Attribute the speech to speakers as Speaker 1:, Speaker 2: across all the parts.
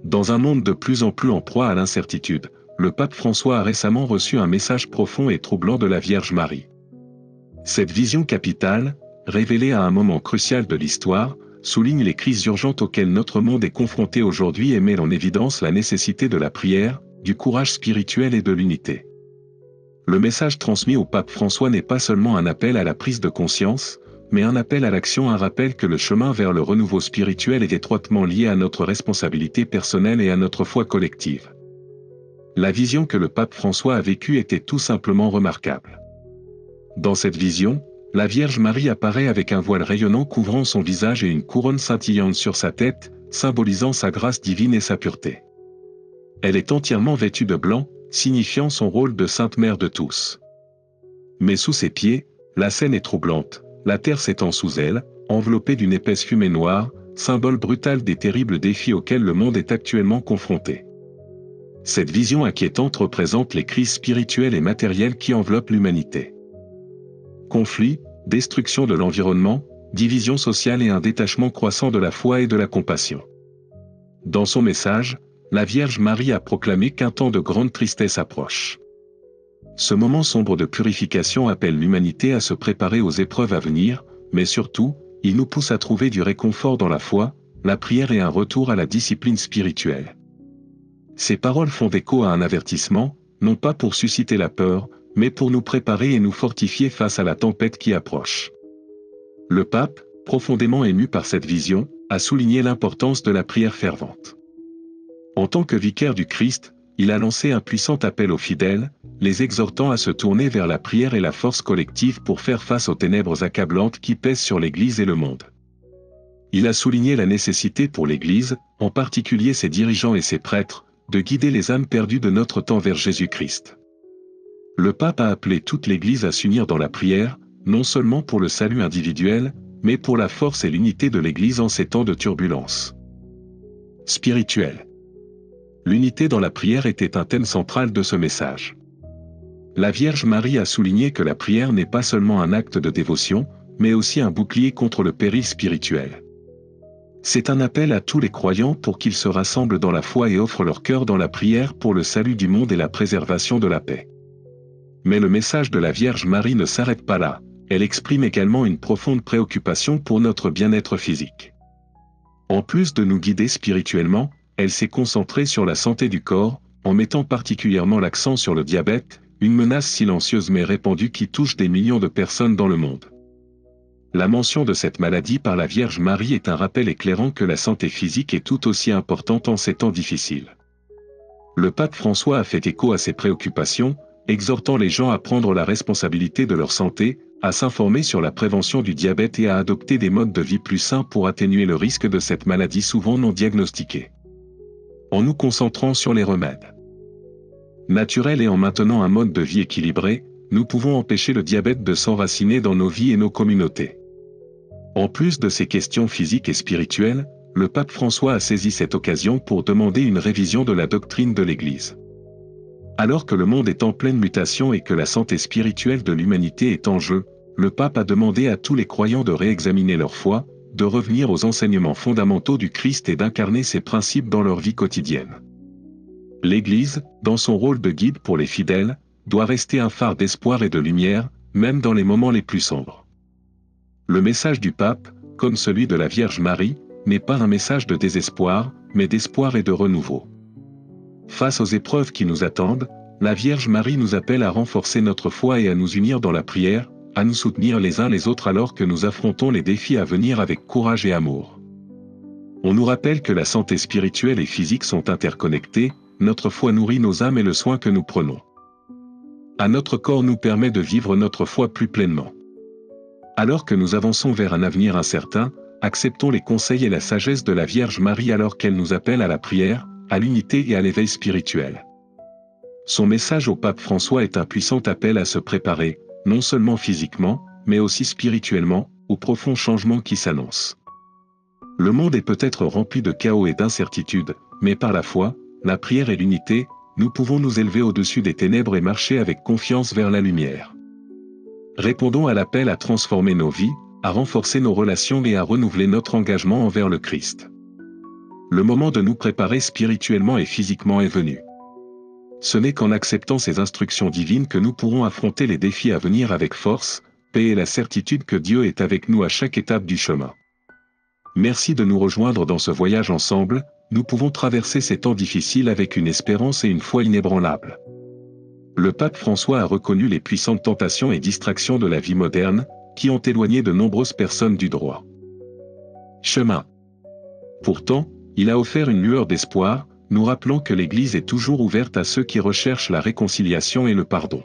Speaker 1: Dans un monde de plus en plus en proie à l'incertitude, le pape François a récemment reçu un message profond et troublant de la Vierge Marie. Cette vision capitale, révélée à un moment crucial de l'histoire, souligne les crises urgentes auxquelles notre monde est confronté aujourd'hui et met en évidence la nécessité de la prière, du courage spirituel et de l'unité. Le message transmis au pape François n'est pas seulement un appel à la prise de conscience, mais un appel à l'action, un rappel que le chemin vers le renouveau spirituel est étroitement lié à notre responsabilité personnelle et à notre foi collective. La vision que le pape François a vécue était tout simplement remarquable. Dans cette vision, la Vierge Marie apparaît avec un voile rayonnant couvrant son visage et une couronne scintillante sur sa tête, symbolisant sa grâce divine et sa pureté. Elle est entièrement vêtue de blanc, signifiant son rôle de Sainte Mère de tous. Mais sous ses pieds, la scène est troublante, la terre s'étend sous elle, enveloppée d'une épaisse fumée noire, symbole brutal des terribles défis auxquels le monde est actuellement confronté. Cette vision inquiétante représente les crises spirituelles et matérielles qui enveloppent l'humanité. Conflits, destruction de l'environnement, division sociale et un détachement croissant de la foi et de la compassion. Dans son message, la Vierge Marie a proclamé qu'un temps de grande tristesse approche. Ce moment sombre de purification appelle l'humanité à se préparer aux épreuves à venir, mais surtout, il nous pousse à trouver du réconfort dans la foi, la prière et un retour à la discipline spirituelle. Ces paroles font écho à un avertissement, non pas pour susciter la peur, mais pour nous préparer et nous fortifier face à la tempête qui approche. Le pape, profondément ému par cette vision, a souligné l'importance de la prière fervente. En tant que vicaire du Christ, il a lancé un puissant appel aux fidèles, les exhortant à se tourner vers la prière et la force collective pour faire face aux ténèbres accablantes qui pèsent sur l'Église et le monde. Il a souligné la nécessité pour l'Église, en particulier ses dirigeants et ses prêtres, de guider les âmes perdues de notre temps vers Jésus-Christ. Le pape a appelé toute l'Église à s'unir dans la prière, non seulement pour le salut individuel, mais pour la force et l'unité de l'Église en ces temps de turbulence spirituelle. L'unité dans la prière était un thème central de ce message. La Vierge Marie a souligné que la prière n'est pas seulement un acte de dévotion, mais aussi un bouclier contre le péril spirituel. C'est un appel à tous les croyants pour qu'ils se rassemblent dans la foi et offrent leur cœur dans la prière pour le salut du monde et la préservation de la paix. Mais le message de la Vierge Marie ne s'arrête pas là, elle exprime également une profonde préoccupation pour notre bien-être physique. En plus de nous guider spirituellement, elle s'est concentrée sur la santé du corps, en mettant particulièrement l'accent sur le diabète, une menace silencieuse mais répandue qui touche des millions de personnes dans le monde. La mention de cette maladie par la Vierge Marie est un rappel éclairant que la santé physique est tout aussi importante en ces temps difficiles. Le pape François a fait écho à ces préoccupations, exhortant les gens à prendre la responsabilité de leur santé, à s'informer sur la prévention du diabète et à adopter des modes de vie plus sains pour atténuer le risque de cette maladie souvent non diagnostiquée. En nous concentrant sur les remèdes naturels et en maintenant un mode de vie équilibré, nous pouvons empêcher le diabète de s'enraciner dans nos vies et nos communautés. En plus de ces questions physiques et spirituelles, le pape François a saisi cette occasion pour demander une révision de la doctrine de l'Église. Alors que le monde est en pleine mutation et que la santé spirituelle de l'humanité est en jeu, le pape a demandé à tous les croyants de réexaminer leur foi, de revenir aux enseignements fondamentaux du Christ et d'incarner ses principes dans leur vie quotidienne. L'Église, dans son rôle de guide pour les fidèles, doit rester un phare d'espoir et de lumière, même dans les moments les plus sombres. Le message du pape, comme celui de la Vierge Marie, n'est pas un message de désespoir, mais d'espoir et de renouveau. Face aux épreuves qui nous attendent, la Vierge Marie nous appelle à renforcer notre foi et à nous unir dans la prière, à nous soutenir les uns les autres alors que nous affrontons les défis à venir avec courage et amour. On nous rappelle que la santé spirituelle et physique sont interconnectées, notre foi nourrit nos âmes et le soin que nous prenons à notre corps nous permet de vivre notre foi plus pleinement. Alors que nous avançons vers un avenir incertain, acceptons les conseils et la sagesse de la Vierge Marie alors qu'elle nous appelle à la prière, à l'unité et à l'éveil spirituel. Son message au pape François est un puissant appel à se préparer, non seulement physiquement, mais aussi spirituellement, aux profonds changements qui s'annoncent. Le monde est peut-être rempli de chaos et d'incertitudes, mais par la foi, la prière et l'unité, nous pouvons nous élever au-dessus des ténèbres et marcher avec confiance vers la lumière. Répondons à l'appel à transformer nos vies, à renforcer nos relations et à renouveler notre engagement envers le Christ. Le moment de nous préparer spirituellement et physiquement est venu. Ce n'est qu'en acceptant ces instructions divines que nous pourrons affronter les défis à venir avec force, paix et la certitude que Dieu est avec nous à chaque étape du chemin. Merci de nous rejoindre dans ce voyage ensemble, nous pouvons traverser ces temps difficiles avec une espérance et une foi inébranlables. Le pape François a reconnu les puissantes tentations et distractions de la vie moderne, qui ont éloigné de nombreuses personnes du droit chemin. Pourtant, il a offert une lueur d'espoir, nous rappelant que l'Église est toujours ouverte à ceux qui recherchent la réconciliation et le pardon.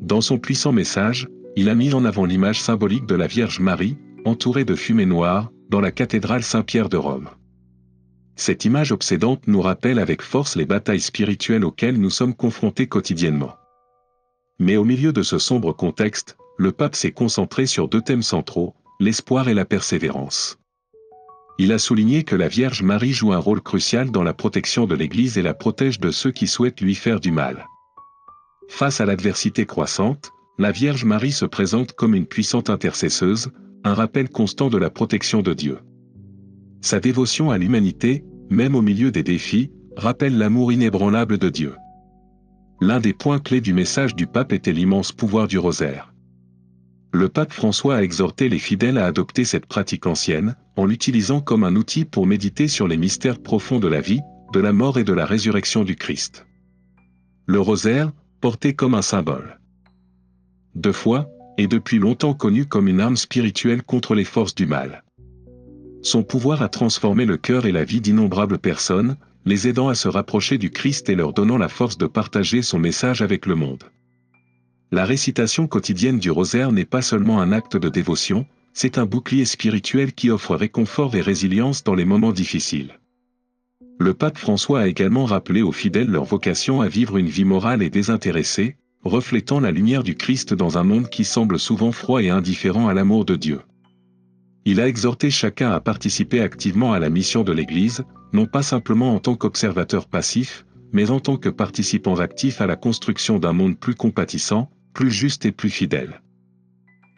Speaker 1: Dans son puissant message, il a mis en avant l'image symbolique de la Vierge Marie, entourée de fumée noire, dans la cathédrale Saint-Pierre de Rome. Cette image obsédante nous rappelle avec force les batailles spirituelles auxquelles nous sommes confrontés quotidiennement. Mais au milieu de ce sombre contexte, le pape s'est concentré sur deux thèmes centraux, l'espoir et la persévérance. Il a souligné que la Vierge Marie joue un rôle crucial dans la protection de l'Église et la protège de ceux qui souhaitent lui faire du mal. Face à l'adversité croissante, la Vierge Marie se présente comme une puissante intercesseuse, un rappel constant de la protection de Dieu. Sa dévotion à l'humanité, même au milieu des défis, rappelle l'amour inébranlable de Dieu. L'un des points clés du message du pape était l'immense pouvoir du rosaire. Le pape François a exhorté les fidèles à adopter cette pratique ancienne, en l'utilisant comme un outil pour méditer sur les mystères profonds de la vie, de la mort et de la résurrection du Christ. Le rosaire, porté comme un symbole de foi, est depuis longtemps connu comme une arme spirituelle contre les forces du mal. Son pouvoir a transformé le cœur et la vie d'innombrables personnes, les aidant à se rapprocher du Christ et leur donnant la force de partager son message avec le monde. La récitation quotidienne du rosaire n'est pas seulement un acte de dévotion, c'est un bouclier spirituel qui offre réconfort et résilience dans les moments difficiles. Le pape François a également rappelé aux fidèles leur vocation à vivre une vie morale et désintéressée, reflétant la lumière du Christ dans un monde qui semble souvent froid et indifférent à l'amour de Dieu. Il a exhorté chacun à participer activement à la mission de l'Église, non pas simplement en tant qu'observateur passif, mais en tant que participants actifs à la construction d'un monde plus compatissant, plus juste et plus fidèle.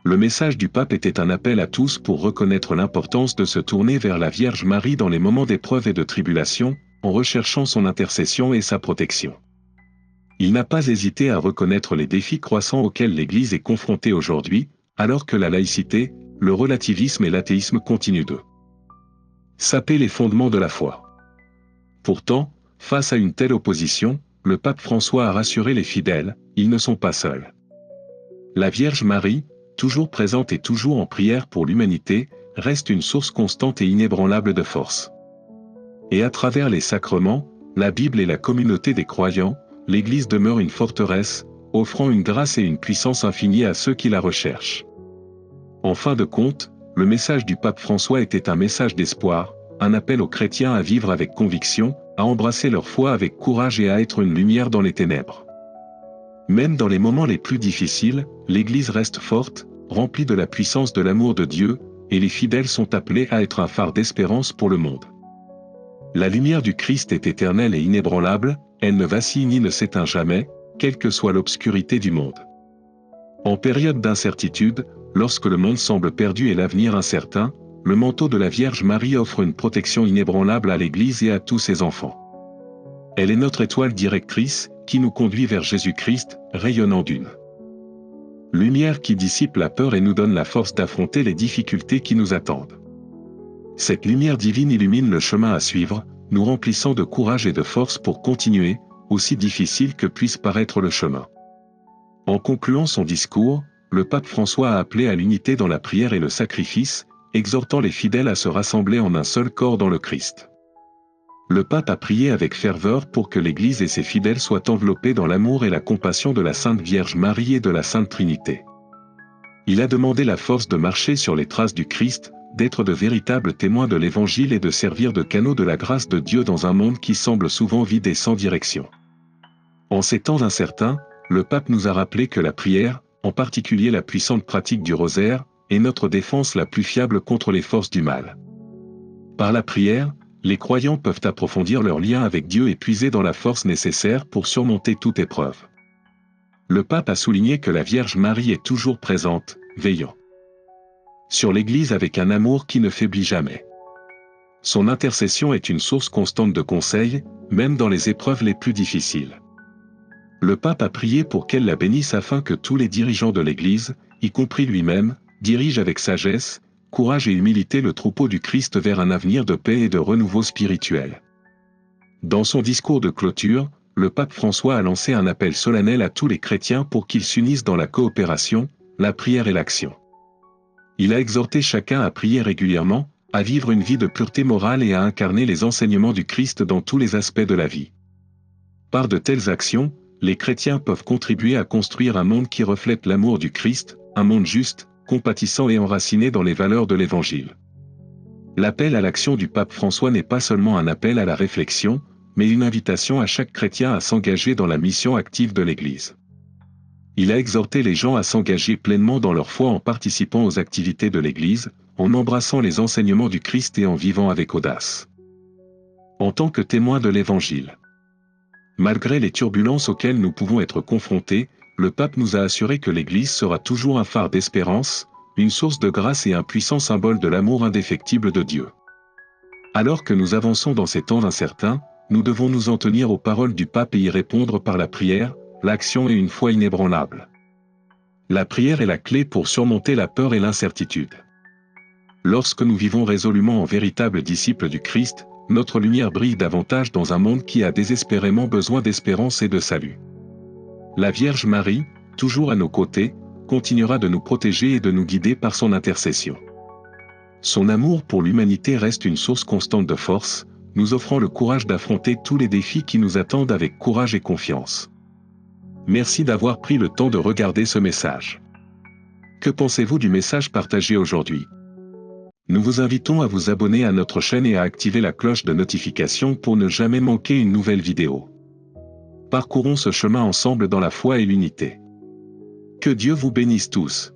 Speaker 1: Le message du pape était un appel à tous pour reconnaître l'importance de se tourner vers la Vierge Marie dans les moments d'épreuve et de tribulation, en recherchant son intercession et sa protection. Il n'a pas hésité à reconnaître les défis croissants auxquels l'Église est confrontée aujourd'hui, alors que la laïcité, le relativisme et l'athéisme continuent de saper les fondements de la foi. Pourtant, face à une telle opposition, le pape François a rassuré les fidèles, ils ne sont pas seuls. La Vierge Marie, toujours présente et toujours en prière pour l'humanité, reste une source constante et inébranlable de force. Et à travers les sacrements, la Bible et la communauté des croyants, l'Église demeure une forteresse, offrant une grâce et une puissance infinie à ceux qui la recherchent. En fin de compte, le message du pape François était un message d'espoir, un appel aux chrétiens à vivre avec conviction, à embrasser leur foi avec courage et à être une lumière dans les ténèbres. Même dans les moments les plus difficiles, l'Église reste forte, remplie de la puissance de l'amour de Dieu, et les fidèles sont appelés à être un phare d'espérance pour le monde. La lumière du Christ est éternelle et inébranlable, elle ne vacille ni ne s'éteint jamais, quelle que soit l'obscurité du monde. En période d'incertitude, lorsque le monde semble perdu et l'avenir incertain, le manteau de la Vierge Marie offre une protection inébranlable à l'Église et à tous ses enfants. Elle est notre étoile directrice, qui nous conduit vers Jésus-Christ, rayonnant d'une lumière qui dissipe la peur et nous donne la force d'affronter les difficultés qui nous attendent. Cette lumière divine illumine le chemin à suivre, nous remplissant de courage et de force pour continuer, aussi difficile que puisse paraître le chemin. En concluant son discours, le pape François a appelé à l'unité dans la prière et le sacrifice, exhortant les fidèles à se rassembler en un seul corps dans le Christ. Le pape a prié avec ferveur pour que l'Église et ses fidèles soient enveloppés dans l'amour et la compassion de la Sainte Vierge Marie et de la Sainte Trinité. Il a demandé la force de marcher sur les traces du Christ, d'être de véritables témoins de l'Évangile et de servir de canaux de la grâce de Dieu dans un monde qui semble souvent vide et sans direction. En ces temps incertains, le pape nous a rappelé que la prière, en particulier la puissante pratique du rosaire, est notre défense la plus fiable contre les forces du mal. Par la prière, les croyants peuvent approfondir leur lien avec Dieu et puiser dans la force nécessaire pour surmonter toute épreuve. Le pape a souligné que la Vierge Marie est toujours présente, veillant sur l'Église avec un amour qui ne faiblit jamais. Son intercession est une source constante de conseils, même dans les épreuves les plus difficiles. Le pape a prié pour qu'elle la bénisse afin que tous les dirigeants de l'Église, y compris lui-même, dirigent avec sagesse, courage et humilité le troupeau du Christ vers un avenir de paix et de renouveau spirituel. Dans son discours de clôture, le pape François a lancé un appel solennel à tous les chrétiens pour qu'ils s'unissent dans la coopération, la prière et l'action. Il a exhorté chacun à prier régulièrement, à vivre une vie de pureté morale et à incarner les enseignements du Christ dans tous les aspects de la vie. Par de telles actions, les chrétiens peuvent contribuer à construire un monde qui reflète l'amour du Christ, un monde juste, compatissant et enraciné dans les valeurs de l'Évangile. L'appel à l'action du pape François n'est pas seulement un appel à la réflexion, mais une invitation à chaque chrétien à s'engager dans la mission active de l'Église. Il a exhorté les gens à s'engager pleinement dans leur foi en participant aux activités de l'Église, en embrassant les enseignements du Christ et en vivant avec audace. En tant que témoins de l'Évangile. Malgré les turbulences auxquelles nous pouvons être confrontés, le pape nous a assuré que l'Église sera toujours un phare d'espérance, une source de grâce et un puissant symbole de l'amour indéfectible de Dieu. Alors que nous avançons dans ces temps incertains, nous devons nous en tenir aux paroles du pape et y répondre par la prière, l'action et une foi inébranlable. La prière est la clé pour surmonter la peur et l'incertitude. Lorsque nous vivons résolument en véritables disciples du Christ, notre lumière brille davantage dans un monde qui a désespérément besoin d'espérance et de salut. La Vierge Marie, toujours à nos côtés, continuera de nous protéger et de nous guider par son intercession. Son amour pour l'humanité reste une source constante de force, nous offrant le courage d'affronter tous les défis qui nous attendent avec courage et confiance. Merci d'avoir pris le temps de regarder ce message. Que pensez-vous du message partagé aujourd'hui ? Nous vous invitons à vous abonner à notre chaîne et à activer la cloche de notification pour ne jamais manquer une nouvelle vidéo. Parcourons ce chemin ensemble dans la foi et l'unité. Que Dieu vous bénisse tous.